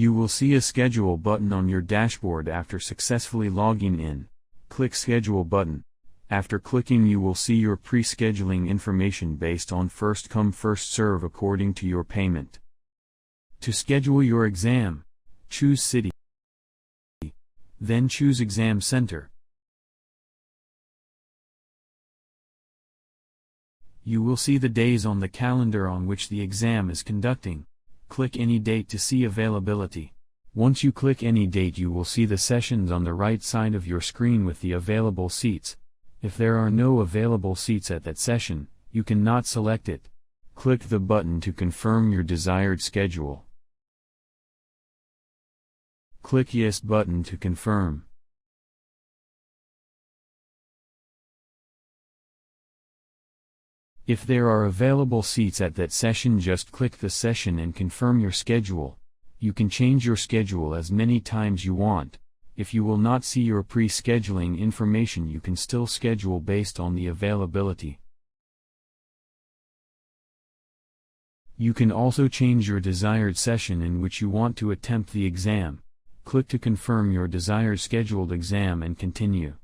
You will see a schedule button on your dashboard after successfully logging in. Click Schedule button. After clicking, you will see your pre-scheduling information based on first come first serve according to your payment. To schedule your exam, choose City. Then choose Exam Center. You will see the days on the calendar on which the exam is conducting. Click any date to see availability. Once you click any date, you will see the sessions on the right side of your screen with the available seats. If there are no available seats at that session, you cannot select it. Click the button to confirm your desired schedule. Click Yes button to confirm. If there are available seats at that session, just click the session and confirm your schedule. You can change your schedule as many times you want. If you will not see your pre-scheduling information, you can still schedule based on the availability. You can also change your desired session in which you want to attempt the exam. Click to confirm your desired scheduled exam and continue.